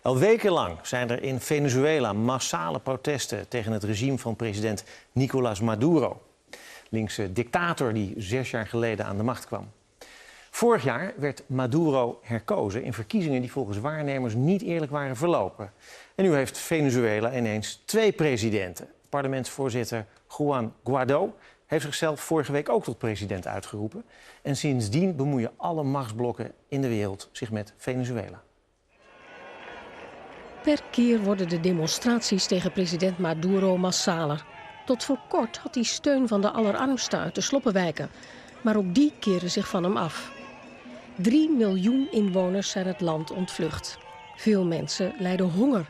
Al wekenlang zijn er in Venezuela massale protesten tegen het regime van president Nicolás Maduro. Linkse dictator die 6 jaar geleden aan de macht kwam. Vorig jaar werd Maduro herkozen in verkiezingen die volgens waarnemers niet eerlijk waren verlopen. En nu heeft Venezuela ineens 2 presidenten. Parlementsvoorzitter Juan Guaidó heeft zichzelf vorige week ook tot president uitgeroepen. En sindsdien bemoeien alle machtsblokken in de wereld zich met Venezuela. Per keer worden de demonstraties tegen president Maduro massaler. Tot voor kort had hij steun van de allerarmsten uit de sloppenwijken. Maar ook die keren zich van hem af. 3 miljoen inwoners zijn het land ontvlucht. Veel mensen lijden honger.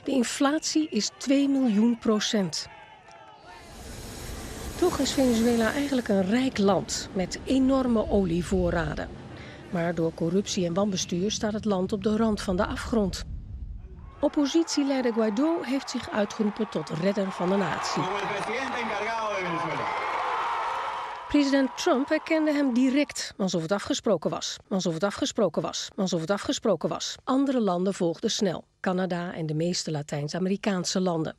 De inflatie is 2 miljoen %. Toch is Venezuela eigenlijk een rijk land met enorme olievoorraden. Maar door corruptie en wanbestuur staat het land op de rand van de afgrond. Oppositieleider Guaidó heeft zich uitgeroepen tot redder van de natie. President Trump erkende hem direct, alsof het afgesproken was. Andere landen volgden snel, Canada en de meeste Latijns-Amerikaanse landen.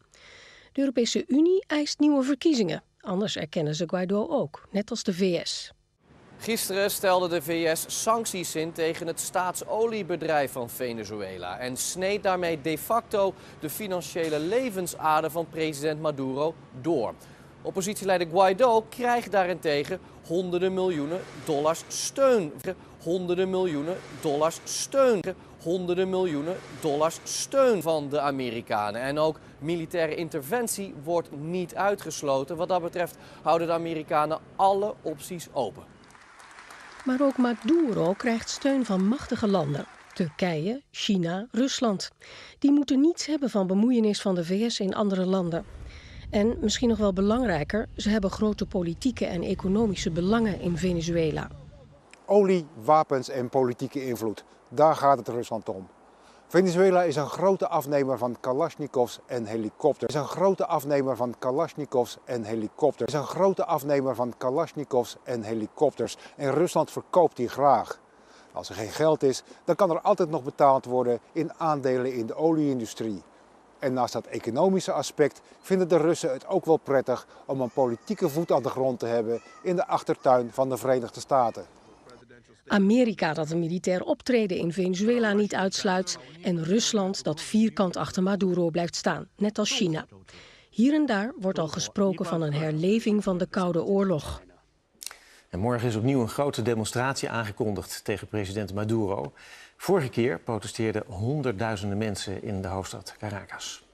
De Europese Unie eist nieuwe verkiezingen, anders erkennen ze Guaidó ook, net als de VS. Gisteren stelde de VS sancties in tegen het staatsoliebedrijf van Venezuela en sneed daarmee de facto de financiële levensader van president Maduro door. Oppositieleider Guaidó krijgt daarentegen honderden miljoenen dollars steun. Honderden miljoenen dollars steun van de Amerikanen. En ook militaire interventie wordt niet uitgesloten. Wat dat betreft houden de Amerikanen alle opties open. Maar ook Maduro krijgt steun van machtige landen. Turkije, China, Rusland. Die moeten niets hebben van bemoeienis van de VS in andere landen. En misschien nog wel belangrijker, ze hebben grote politieke en economische belangen in Venezuela. Olie, wapens en politieke invloed. Daar gaat het Rusland om. Venezuela is een grote afnemer van Kalashnikovs en helikopters. En Rusland verkoopt die graag. Als er geen geld is, dan kan er altijd nog betaald worden in aandelen in de olieindustrie. En naast dat economische aspect vinden de Russen het ook wel prettig om een politieke voet aan de grond te hebben in de achtertuin van de Verenigde Staten. Amerika dat een militair optreden in Venezuela niet uitsluit en Rusland dat vierkant achter Maduro blijft staan, net als China. Hier en daar wordt al gesproken van een herleving van de Koude Oorlog. En morgen is opnieuw een grote demonstratie aangekondigd tegen president Maduro. Vorige keer protesteerden honderdduizenden mensen in de hoofdstad Caracas.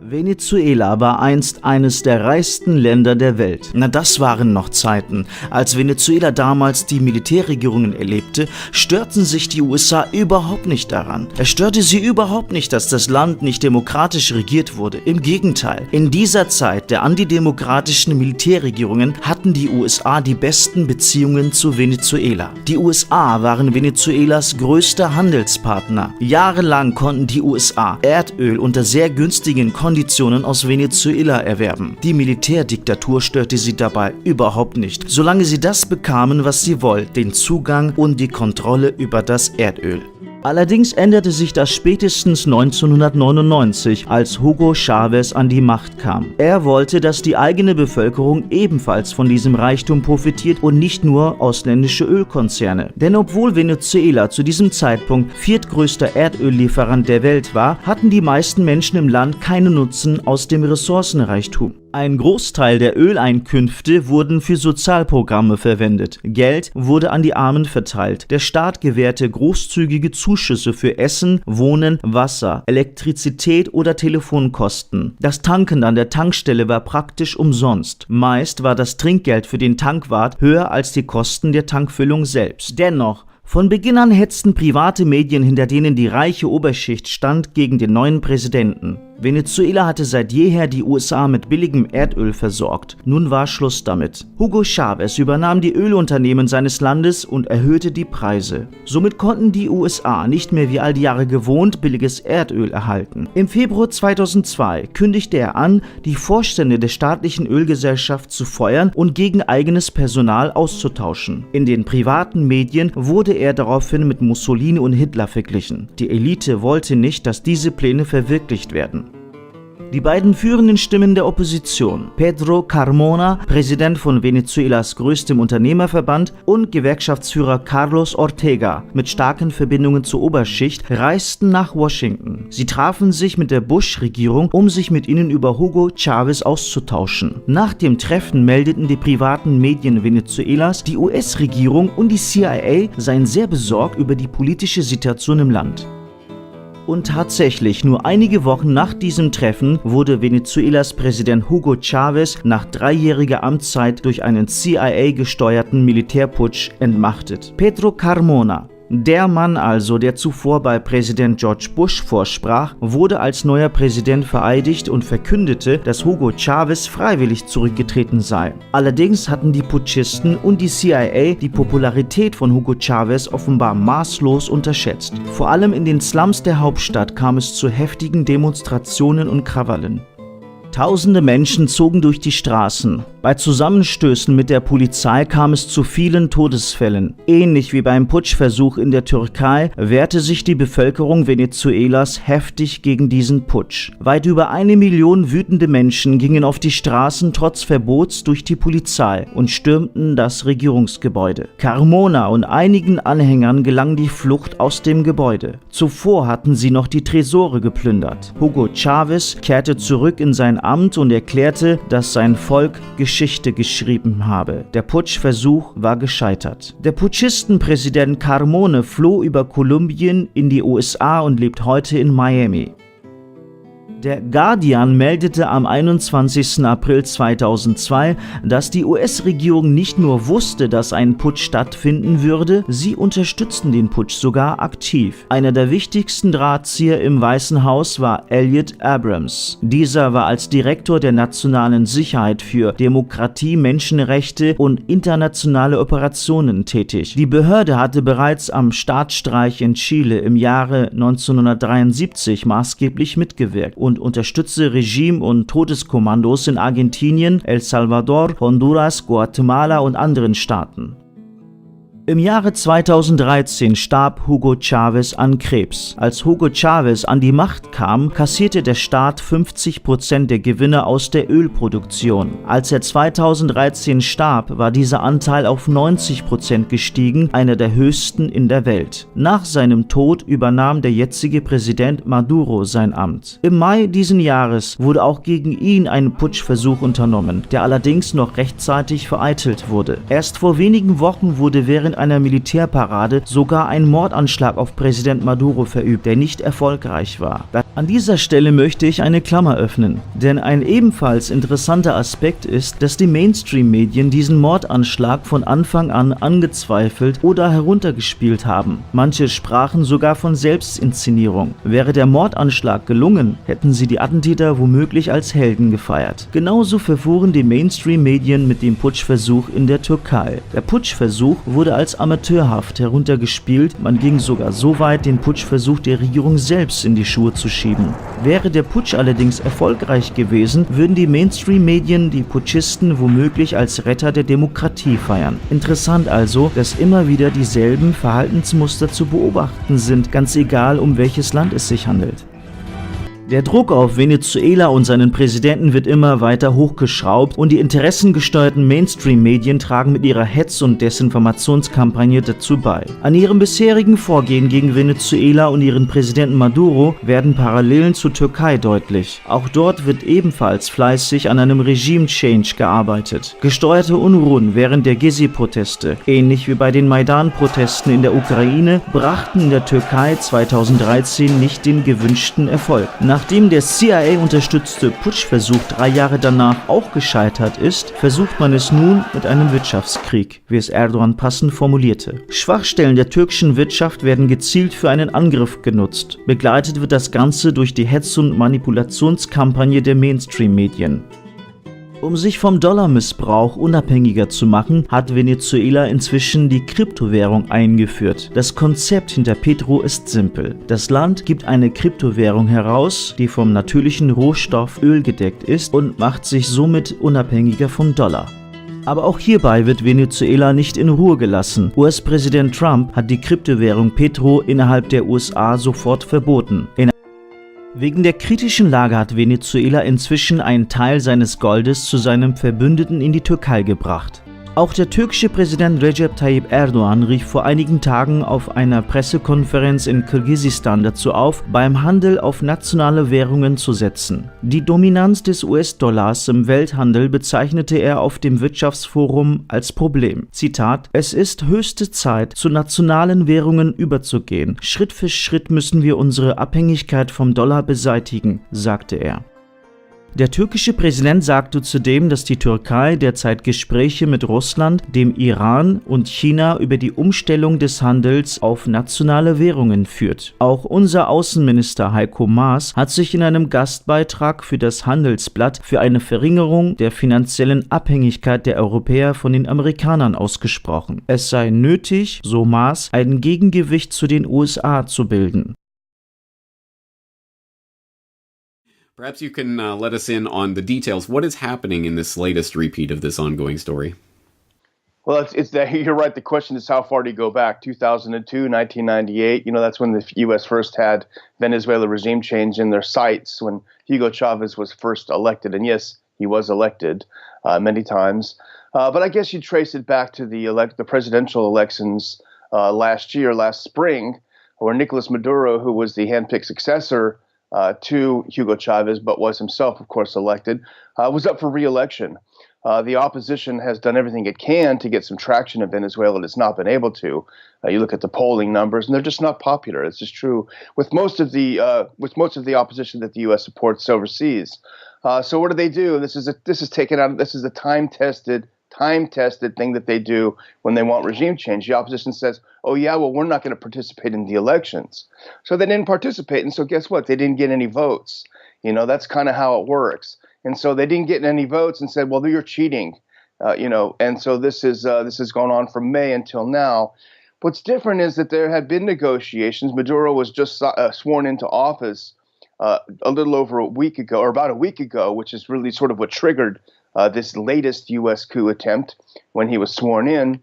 Venezuela war einst eines der reichsten Länder der Welt. Na, das waren noch Zeiten. Als Venezuela damals die Militärregierungen erlebte, störten sich die USA überhaupt nicht daran. Es störte sie überhaupt nicht, dass das Land nicht demokratisch regiert wurde. Im Gegenteil, in dieser Zeit der antidemokratischen Militärregierungen hatten die USA die besten Beziehungen zu Venezuela. Die USA waren Venezuelas größter Handelspartner. Jahrelang konnten die USA Erdöl unter sehr günstigen Konditionen aus Venezuela erwerben. Die Militärdiktatur störte sie dabei überhaupt nicht, solange sie das bekamen, was sie wollten, den Zugang und die Kontrolle über das Erdöl. Allerdings änderte sich das spätestens 1999, als Hugo Chávez an die Macht kam. Er wollte, dass die eigene Bevölkerung ebenfalls von diesem Reichtum profitiert und nicht nur ausländische Ölkonzerne. Denn obwohl Venezuela zu diesem Zeitpunkt viertgrößter Erdöllieferant der Welt war, hatten die meisten Menschen im Land keinen Nutzen aus dem Ressourcenreichtum. Ein Großteil der Öleinkünfte wurden für Sozialprogramme verwendet. Geld wurde an die Armen verteilt. Der Staat gewährte großzügige Zuschüsse für Essen, Wohnen, Wasser, Elektrizität oder Telefonkosten. Das Tanken an der Tankstelle war praktisch umsonst. Meist war das Trinkgeld für den Tankwart höher als die Kosten der Tankfüllung selbst. Dennoch, von Beginn an hetzten private Medien, hinter denen die reiche Oberschicht stand, gegen den neuen Präsidenten. Venezuela hatte seit jeher die USA mit billigem Erdöl versorgt. Nun war Schluss damit. Hugo Chávez übernahm die Ölunternehmen seines Landes und erhöhte die Preise. Somit konnten die USA nicht mehr wie all die Jahre gewohnt billiges Erdöl erhalten. Im Februar 2002 kündigte er an, die Vorstände der staatlichen Ölgesellschaft zu feuern und gegen eigenes Personal auszutauschen. In den privaten Medien wurde er daraufhin mit Mussolini und Hitler verglichen. Die Elite wollte nicht, dass diese Pläne verwirklicht werden. Die beiden führenden Stimmen der Opposition, Pedro Carmona, Präsident von Venezuelas größtem Unternehmerverband, und Gewerkschaftsführer Carlos Ortega mit starken Verbindungen zur Oberschicht, reisten nach Washington. Sie trafen sich mit der Bush-Regierung, um sich mit ihnen über Hugo Chávez auszutauschen. Nach dem Treffen meldeten die privaten Medien Venezuelas, die US-Regierung und die CIA seien sehr besorgt über die politische Situation im Land. Und tatsächlich, nur einige Wochen nach diesem Treffen wurde Venezuelas Präsident Hugo Chávez nach 3-jähriger Amtszeit durch einen CIA-gesteuerten Militärputsch entmachtet. Pedro Carmona, der Mann also, der zuvor bei Präsident George Bush vorsprach, wurde als neuer Präsident vereidigt und verkündete, dass Hugo Chávez freiwillig zurückgetreten sei. Allerdings hatten die Putschisten und die CIA die Popularität von Hugo Chávez offenbar maßlos unterschätzt. Vor allem in den Slums der Hauptstadt kam es zu heftigen Demonstrationen und Krawallen. Tausende Menschen zogen durch die Straßen. Bei Zusammenstößen mit der Polizei kam es zu vielen Todesfällen. Ähnlich wie beim Putschversuch in der Türkei wehrte sich die Bevölkerung Venezuelas heftig gegen diesen Putsch. Weit über 1 Million wütende Menschen gingen auf die Straßen trotz Verbots durch die Polizei und stürmten das Regierungsgebäude. Carmona und einigen Anhängern gelang die Flucht aus dem Gebäude. Zuvor hatten sie noch die Tresore geplündert. Hugo Chávez kehrte zurück in sein Amt und erklärte, dass sein Volk Geschichte geschrieben habe. Der Putschversuch war gescheitert. Der Putschistenpräsident Carmona floh über Kolumbien in die USA und lebt heute in Miami. Der Guardian meldete am 21. April 2002, dass die US-Regierung nicht nur wusste, dass ein Putsch stattfinden würde, sie unterstützten den Putsch sogar aktiv. Einer der wichtigsten Drahtzieher im Weißen Haus war Elliot Abrams. Dieser war als Direktor der nationalen Sicherheit für Demokratie, Menschenrechte und internationale Operationen tätig. Die Behörde hatte bereits am Staatsstreich in Chile im Jahre 1973 maßgeblich mitgewirkt und unterstützte Regime- und Todeskommandos in Argentinien, El Salvador, Honduras, Guatemala und anderen Staaten. Im Jahre 2013 starb Hugo Chávez an Krebs. Als Hugo Chávez an die Macht kam, kassierte der Staat 50% der Gewinne aus der Ölproduktion. Als er 2013 starb, war dieser Anteil auf 90% gestiegen, einer der höchsten in der Welt. Nach seinem Tod übernahm der jetzige Präsident Maduro sein Amt. Im Mai diesen Jahres wurde auch gegen ihn ein Putschversuch unternommen, der allerdings noch rechtzeitig vereitelt wurde. Erst vor wenigen Wochen wurde während einer Militärparade sogar ein Mordanschlag auf Präsident Maduro verübt, der nicht erfolgreich war. An dieser Stelle möchte ich eine Klammer öffnen, denn ein ebenfalls interessanter Aspekt ist, dass die Mainstream-Medien diesen Mordanschlag von Anfang an angezweifelt oder heruntergespielt haben. Manche sprachen sogar von Selbstinszenierung. Wäre der Mordanschlag gelungen, hätten sie die Attentäter womöglich als Helden gefeiert. Genauso verfuhren die Mainstream-Medien mit dem Putschversuch in der Türkei. Der Putschversuch wurde als amateurhaft heruntergespielt, man ging sogar so weit, den Putschversuch der Regierung selbst in die Schuhe zu schieben. Wäre der Putsch allerdings erfolgreich gewesen, würden die Mainstream-Medien die Putschisten womöglich als Retter der Demokratie feiern. Interessant also, dass immer wieder dieselben Verhaltensmuster zu beobachten sind, ganz egal, um welches Land es sich handelt. Der Druck auf Venezuela und seinen Präsidenten wird immer weiter hochgeschraubt und die interessengesteuerten Mainstream-Medien tragen mit ihrer Hetz- und Desinformationskampagne dazu bei. An ihrem bisherigen Vorgehen gegen Venezuela und ihren Präsidenten Maduro werden Parallelen zur Türkei deutlich. Auch dort wird ebenfalls fleißig an einem Regime-Change gearbeitet. Gesteuerte Unruhen während der Gezi-Proteste, ähnlich wie bei den Maidan-Protesten in der Ukraine, brachten in der Türkei 2013 nicht den gewünschten Erfolg. Nachdem der CIA-unterstützte Putschversuch 3 Jahre danach auch gescheitert ist, versucht man es nun mit einem Wirtschaftskrieg, wie es Erdogan passend formulierte. Schwachstellen der türkischen Wirtschaft werden gezielt für einen Angriff genutzt. Begleitet wird das Ganze durch die Hetz- und Manipulationskampagne der Mainstream-Medien. Um sich vom Dollarmissbrauch unabhängiger zu machen, hat Venezuela inzwischen die Kryptowährung eingeführt. Das Konzept hinter Petro ist simpel. Das Land gibt eine Kryptowährung heraus, die vom natürlichen Rohstoff Öl gedeckt ist und macht sich somit unabhängiger vom Dollar. Aber auch hierbei wird Venezuela nicht in Ruhe gelassen. US-Präsident Trump hat die Kryptowährung Petro innerhalb der USA sofort verboten. Wegen der kritischen Lage hat Venezuela inzwischen einen Teil seines Goldes zu seinem Verbündeten in die Türkei gebracht. Auch der türkische Präsident Recep Tayyip Erdogan rief vor einigen Tagen auf einer Pressekonferenz in Kirgisistan dazu auf, beim Handel auf nationale Währungen zu setzen. Die Dominanz des US-Dollars im Welthandel bezeichnete er auf dem Wirtschaftsforum als Problem. Zitat: Es ist höchste Zeit, zu nationalen Währungen überzugehen. Schritt für Schritt müssen wir unsere Abhängigkeit vom Dollar beseitigen, sagte er. Der türkische Präsident sagte zudem, dass die Türkei derzeit Gespräche mit Russland, dem Iran und China über die Umstellung des Handels auf nationale Währungen führt. Auch unser Außenminister Heiko Maas hat sich in einem Gastbeitrag für das Handelsblatt für eine Verringerung der finanziellen Abhängigkeit der Europäer von den Amerikanern ausgesprochen. Es sei nötig, so Maas, ein Gegengewicht zu den USA zu bilden. Perhaps you can let us in on the details. What is happening in this latest repeat of this ongoing story? Well, it's that you're right. The question is, how far do you go back? 2002, 1998. That's when the U.S. first had Venezuela regime change in their sights, when Hugo Chavez was first elected. And yes, he was elected many times. But I guess you trace it back to the presidential elections last spring, where Nicolas Maduro, who was the handpicked successor to Hugo Chavez, but was himself, of course, elected, was up for re-election. The opposition has done everything it can to get some traction in Venezuela, and it's not been able to. You look at the polling numbers, and they're just not popular. It's just true with most of the opposition that the U.S. supports overseas. So what do? This is a time-tested thing that they do when they want regime change. The opposition says, oh yeah, well, we're not going to participate in the elections. So they didn't participate, and so guess what? They didn't get any votes. That's kind of how it works. And so they didn't get any votes and said, well, you're cheating. And so this has gone on from May until now. What's different is that there had been negotiations. Maduro was just sworn into office a little over a week ago, or about a week ago, which is really sort of what triggered this latest U.S. coup attempt when he was sworn in.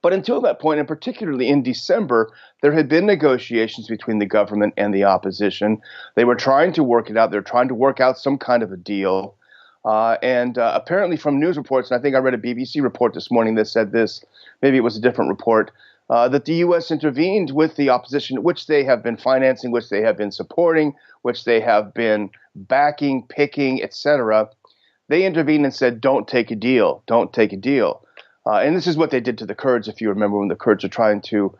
But until that point, and particularly in December, there had been negotiations between the government and the opposition. They were trying to work it out. They're trying to work out some kind of a deal. And apparently from news reports, and I think I read a BBC report this morning that said this, maybe it was a different report, that the U.S. intervened with the opposition, which they have been financing, which they have been supporting, which they have been backing, picking, etc. They intervened and said, don't take a deal, don't take a deal. And this is what they did to the Kurds, if you remember, when the Kurds are trying to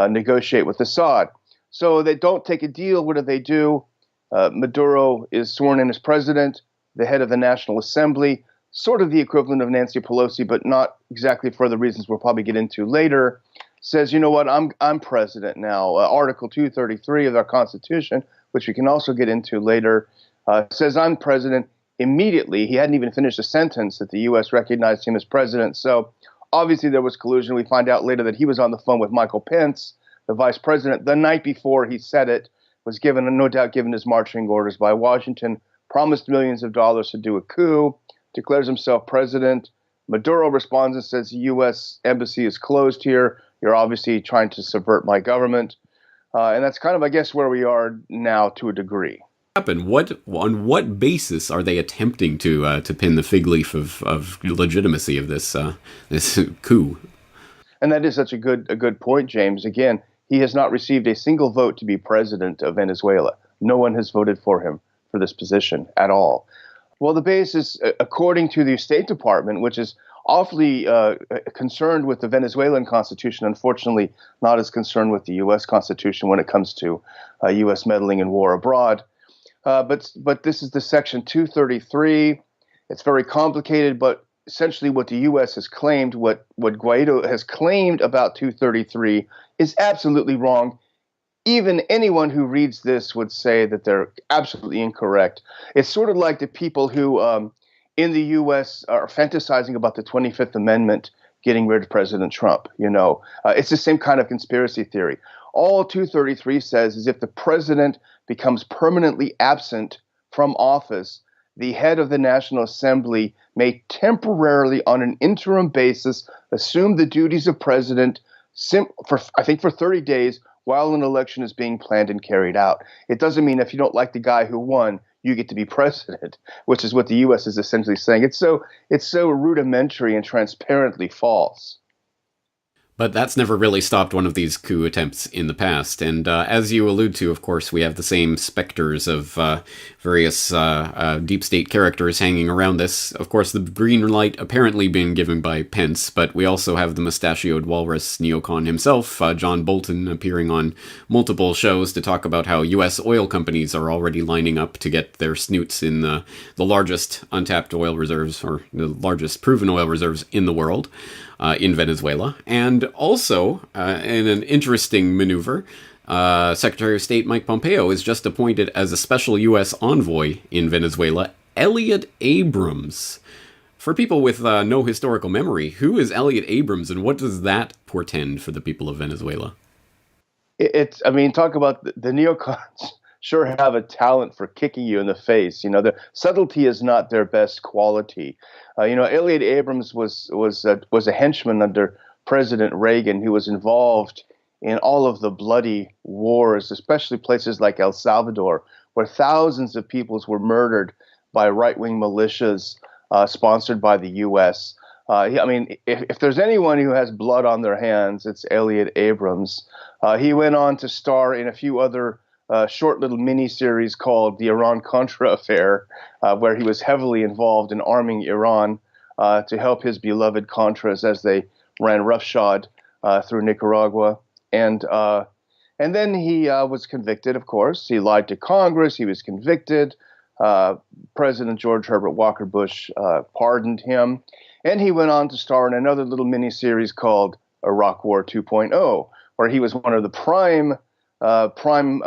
negotiate with Assad. So they don't take a deal. What do? Maduro is sworn in as president, the head of the National Assembly, sort of the equivalent of Nancy Pelosi, but not exactly for the reasons we'll probably get into later, says, you know what, I'm president now. Article 233 of our Constitution, which we can also get into later, says I'm president. Immediately, he hadn't even finished a sentence that the U.S. recognized him as president. So obviously there was collusion. We find out later that he was on the phone with Michael Pence, the vice president, the night before he said it, was no doubt given his marching orders by Washington, promised millions of dollars to do a coup, declares himself president. Maduro responds and says the U.S. embassy is closed here. You're obviously trying to subvert my government. And that's kind of, I guess, where we are now to a degree. On what basis are they attempting to pin the fig leaf of legitimacy of this coup? And that is such a good point, James. Again, he has not received a single vote to be president of Venezuela. No one has voted for him for this position at all. Well, the basis, according to the State Department, which is awfully concerned with the Venezuelan Constitution, unfortunately not as concerned with the U.S. Constitution when it comes to U.S. meddling in war abroad. But this is the Section 233. It's very complicated, but essentially what the U.S. has claimed, what Guaido has claimed about 233 is absolutely wrong. Even anyone who reads this would say that they're absolutely incorrect. It's sort of like the people who in the U.S. are fantasizing about the 25th Amendment getting rid of President Trump. It's the same kind of conspiracy theory. All 233 says is if the president becomes permanently absent from office, the head of the National Assembly may temporarily, on an interim basis, assume the duties of president for 30 days while an election is being planned and carried out. It doesn't mean if you don't like the guy who won, you get to be president, which is what the U.S. is essentially saying. It's so rudimentary and transparently false. But that's never really stopped one of these coup attempts in the past. And as you allude to, of course, we have the same specters of various deep state characters hanging around this. Of course, the green light apparently being given by Pence, but we also have the mustachioed walrus neocon himself, John Bolton, appearing on multiple shows to talk about how U.S. oil companies are already lining up to get their snoots in the largest untapped oil reserves, or the largest proven oil reserves in the world. In Venezuela. And also, in an interesting maneuver, Secretary of State Mike Pompeo is just appointed as a special U.S. envoy in Venezuela, Elliot Abrams. For people with no historical memory, who is Elliot Abrams and what does that portend for the people of Venezuela? Talk about the neocons. Sure have a talent for kicking you in the face. The subtlety is not their best quality. Elliot Abrams was a henchman under President Reagan who was involved in all of the bloody wars, especially places like El Salvador, where thousands of peoples were murdered by right-wing militias sponsored by the U.S. If there's anyone who has blood on their hands, it's Elliot Abrams. He went on to star in a few other short little mini-series called The Iran-Contra Affair, where he was heavily involved in arming Iran to help his beloved Contras as they ran roughshod through Nicaragua. And then he was convicted, of course. He lied to Congress. He was convicted. President George Herbert Walker Bush pardoned him. And he went on to star in another little mini-series called Iraq War 2.0, where he was one of the prime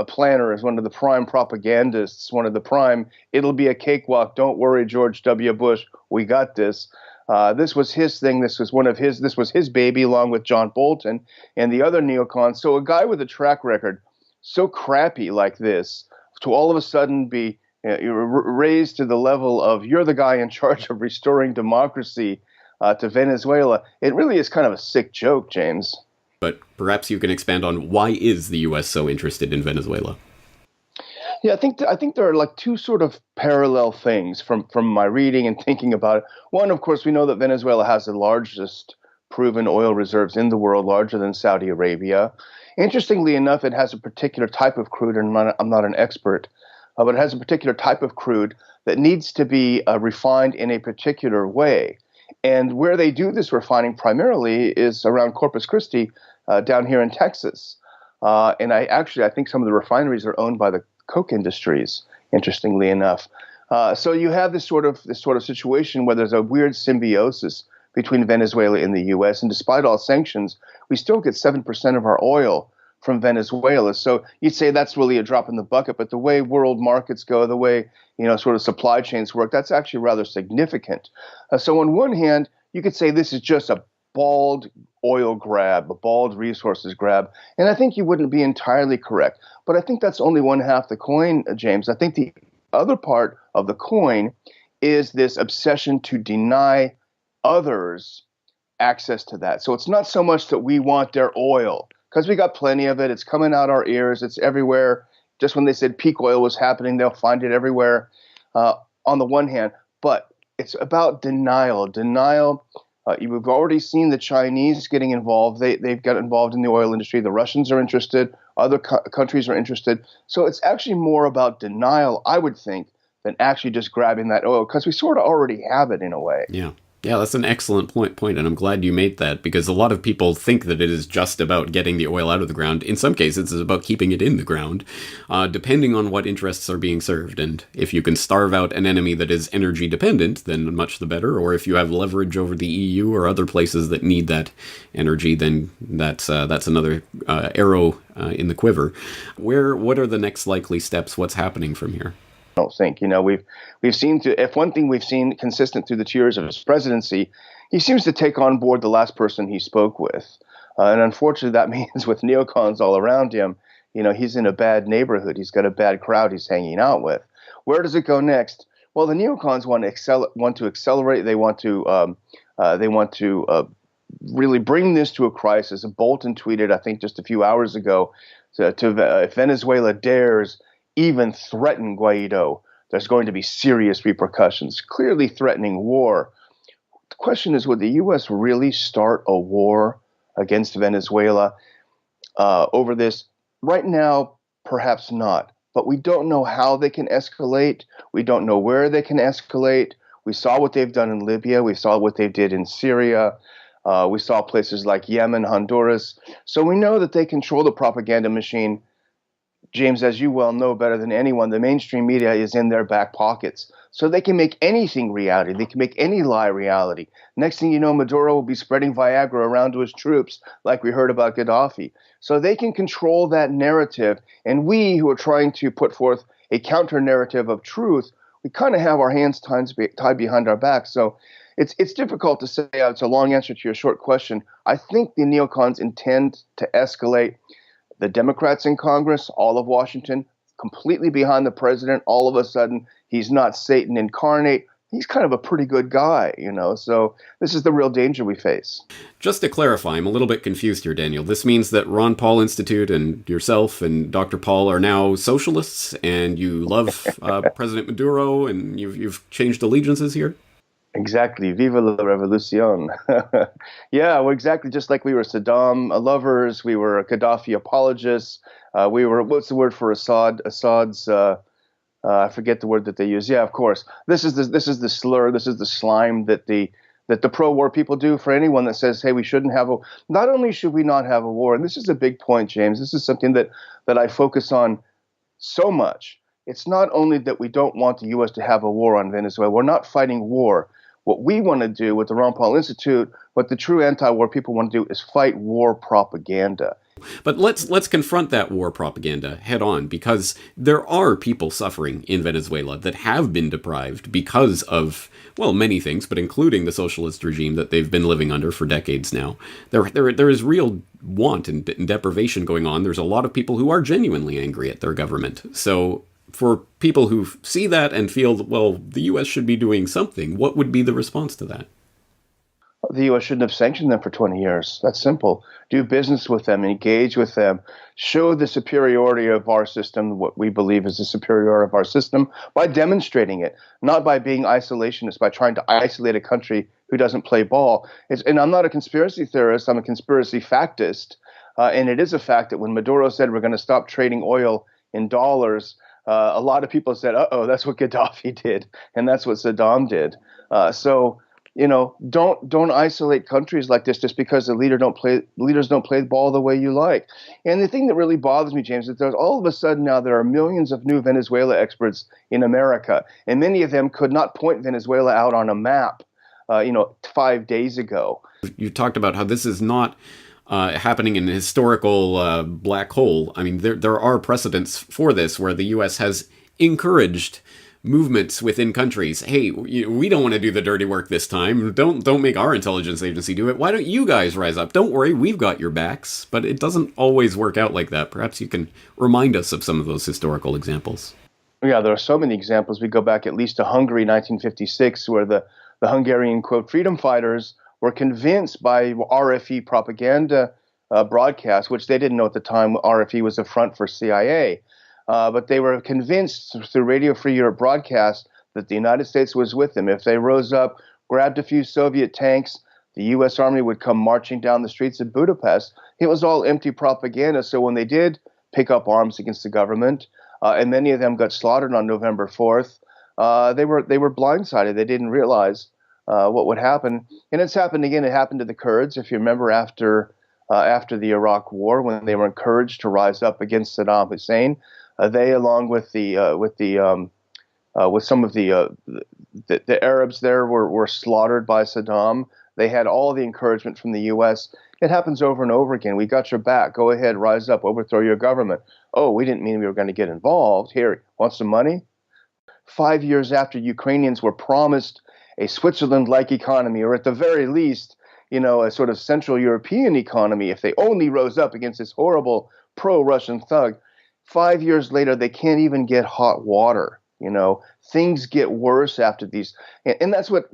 planners, one of the prime propagandists, one of the prime, it'll be a cakewalk, don't worry, George W. Bush, we got this. This was his thing. This was his baby, along with John Bolton and the other neocons. So a guy with a track record so crappy like this, to all of a sudden be raised to the level of you're the guy in charge of restoring democracy to Venezuela, it really is kind of a sick joke, James. But perhaps you can expand on why is the U.S. so interested in Venezuela? Yeah, I think there are like two sort of parallel things from my reading and thinking about it. One, of course, we know that Venezuela has the largest proven oil reserves in the world, larger than Saudi Arabia. Interestingly enough, it has a particular type of crude, and I'm not an expert, but it has a particular type of crude that needs to be refined in a particular way. And where they do this refining primarily is around Corpus Christi, down here in Texas. And I think some of the refineries are owned by the coke industries, interestingly enough. So you have this sort of situation where there's a weird symbiosis between Venezuela and the U.S. And despite all sanctions, we still get 7% of our oil from Venezuela. So you'd say that's really a drop in the bucket. But the way world markets go, the way sort of supply chains work, that's actually rather significant. So on one hand, you could say this is just a bald oil grab, a bald resources grab. And I think you wouldn't be entirely correct. But I think that's only one half the coin, James. I think the other part of the coin is this obsession to deny others access to that. So it's not so much that we want their oil, because we got plenty of it. It's coming out our ears. It's everywhere. Just when they said peak oil was happening, they'll find it everywhere on the one hand. But it's about denial. You've already seen the Chinese getting involved. They've got involved in the oil industry. The Russians are interested. Other countries are interested. So it's actually more about denial, I would think, than actually just grabbing that oil, because we sort of already have it in a way. Yeah. Yeah, that's an excellent point, and I'm glad you made that, because a lot of people think that it is just about getting the oil out of the ground. In some cases, it's about keeping it in the ground, depending on what interests are being served. And if you can starve out an enemy that is energy dependent, then much the better. Or if you have leverage over the EU or other places that need that energy, then that's another arrow in the quiver. What are the next likely steps? What's happening from here? I don't think. We've seen if one thing we've seen consistent through the 2 years of his presidency, he seems to take on board the last person he spoke with. And unfortunately, that means with neocons all around him, he's in a bad neighborhood. He's got a bad crowd he's hanging out with. Where does it go next? Well, the neocons want to accelerate. They want to really bring this to a crisis. Bolton tweeted, I think, just a few hours ago, if Venezuela dares even threaten Guaido, there's going to be serious repercussions, clearly threatening war. The question is, would the U.S. really start a war against Venezuela over this? Right now, perhaps not. But we don't know how they can escalate. We don't know where they can escalate. We saw what they've done in Libya. We saw what they did in Syria. We saw places like Yemen, Honduras. So we know that they control the propaganda machine. James, as you well know better than anyone, the mainstream media is in their back pockets. So they can make anything reality. They can make any lie reality. Next thing you know, Maduro will be spreading Viagra around to his troops, like we heard about Gaddafi. So they can control that narrative. And we, who are trying to put forth a counter narrative of truth, we kind of have our hands tied behind our back. So it's difficult to say. It's a long answer to your short question. I think the neocons intend to escalate. The Democrats in Congress, all of Washington, completely behind the president. All of a sudden, he's not Satan incarnate. He's kind of a pretty good guy, So this is the real danger we face. Just to clarify, I'm a little bit confused here, Daniel. This means that Ron Paul Institute and yourself and Dr. Paul are now socialists, and you love President Maduro, and you've changed allegiances here? Exactly. Viva la revolucion. Yeah, well, exactly. Just like we were Saddam lovers, we were Gaddafi apologists. We were, what's the word for Assad? Assad's, I forget the word that they use. Yeah, of course. This is the slur. This is the slime that the pro-war people do for anyone that says, hey, we shouldn't have not only should we not have a war, and this is a big point, James. This is something that I focus on so much. It's not only that we don't want the U.S. to have a war on Venezuela. We're not fighting war. What we want to do with the Ron Paul Institute, what the true anti-war people want to do, is fight war propaganda. But let's confront that war propaganda head on, because there are people suffering in Venezuela that have been deprived because of, well, many things, but including the socialist regime that they've been living under for decades now. There is real want and deprivation going on. There's a lot of people who are genuinely angry at their government. So for people who see that and feel, well, the U.S. should be doing something, what would be the response to that? The U.S. shouldn't have sanctioned them for 20 years. That's simple. Do business with them, engage with them, show the superiority of our system, what we believe is the superiority of our system, by demonstrating it, not by being isolationist, by trying to isolate a country who doesn't play ball. And I'm not a conspiracy theorist, I'm a conspiracy factist. And it is a fact that when Maduro said we're going to stop trading oil in dollars, a lot of people said, uh-oh, that's what Gaddafi did, and that's what Saddam did. So don't isolate countries like this just because the leaders don't play the ball the way you like. And the thing that really bothers me, James, is that all of a sudden now there are millions of new Venezuela experts in America, and many of them could not point Venezuela out on a map, 5 days ago. You talked about how this is not happening in a historical black hole. I mean, there are precedents for this where the U.S. has encouraged movements within countries. Hey, we don't want to do the dirty work this time. Don't make our intelligence agency do it. Why don't you guys rise up? Don't worry, we've got your backs. But it doesn't always work out like that. Perhaps you can remind us of some of those historical examples. Yeah, there are so many examples. We go back at least to Hungary, 1956, where the Hungarian, quote, freedom fighters were convinced by RFE propaganda broadcasts, which they didn't know at the time RFE was a front for CIA. But they were convinced through Radio Free Europe broadcasts that the United States was with them. If they rose up, grabbed a few Soviet tanks, the U.S. Army would come marching down the streets of Budapest. It was all empty propaganda. So when they did pick up arms against the government, and many of them got slaughtered on November 4th, they were blindsided. They didn't realize what would happen. And it's happened again. It happened to the Kurds, if you remember, after the Iraq War, when they were encouraged to rise up against Saddam Hussein. They, along with some of the Arabs there, were slaughtered by Saddam. They had all the encouragement from the U.S. It happens over and over again. We got your back. Go ahead, rise up, overthrow your government. Oh, we didn't mean we were going to get involved. Here, want some money? 5 years after Ukrainians were promised a Switzerland-like economy, or at the very least, a sort of Central European economy, if they only rose up against this horrible pro-Russian thug, 5 years later, they can't even get hot water. Things get worse after these. And that's what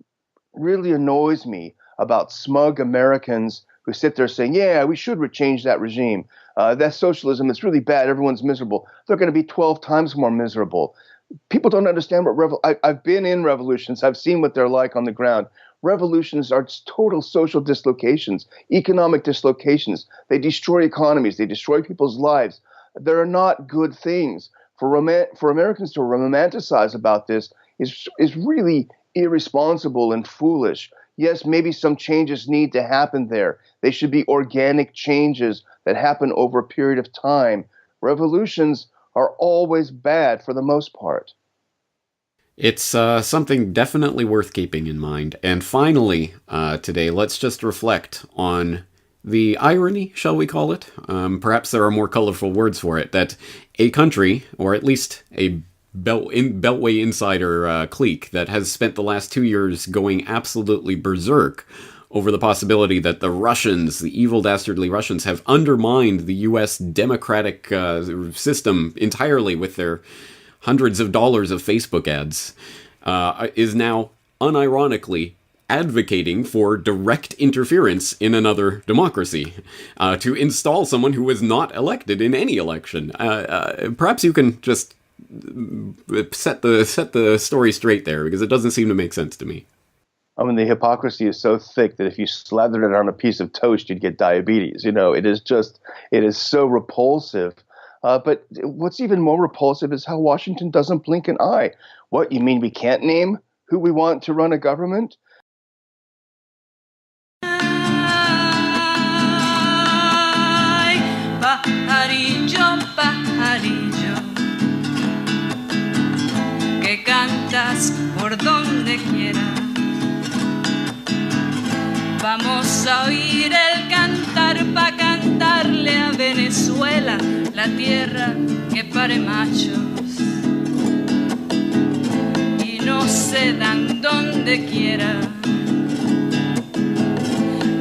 really annoys me about smug Americans who sit there saying, yeah, we should change that regime. That's socialism. It's really bad. Everyone's miserable. They're going to be 12 times more miserable. People don't understand what I've been in revolutions. I've seen what they're like on the ground. Revolutions are total social dislocations, economic dislocations. They destroy economies. They destroy people's lives. They're not good things. For Americans to romanticize about this is really irresponsible and foolish. Yes, maybe some changes need to happen there. They should be organic changes that happen over a period of time. Revolutions are always bad for the most part. It's something definitely worth keeping in mind. And finally, today, let's just reflect on the irony, shall we call it? Perhaps there are more colorful words for it, that a country, or at least a Beltway insider clique that has spent the last 2 years going absolutely berserk over the possibility that the Russians, the evil dastardly Russians, have undermined the U.S. democratic system entirely with their hundreds of dollars of Facebook ads, is now unironically advocating for direct interference in another democracy, to install someone who was not elected in any election. Perhaps you can just set the story straight there, because it doesn't seem to make sense to me. I mean, the hypocrisy is so thick that if you slathered it on a piece of toast, you'd get diabetes. It is so repulsive. But what's even more repulsive is how Washington doesn't blink an eye. What, you mean we can't name who we want to run a government? Pajarillo, pajarillo, que cantas por donde quiera. Vamos a oír el cantar pa' cantarle a Venezuela, la tierra que pare machos y no se dan donde quiera.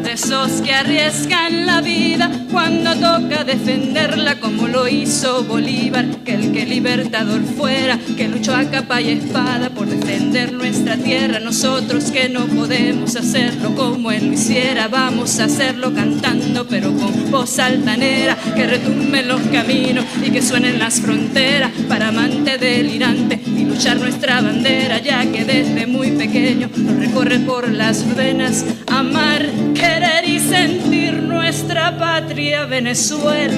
De esos que arriesgan la vida cuando toca defenderla, como lo hizo Bolívar, que el que libertador fuera, que luchó a capa y espada por defender nuestra tierra. Nosotros que no podemos hacerlo como él lo hiciera, vamos a hacerlo cantando pero con voz altanera, que retumben los caminos y que suenen las fronteras, para amante delirante y luchar nuestra bandera, ya que desde muy pequeño nos recorre por las venas amar, querer y sentir nuestra patria Venezuela.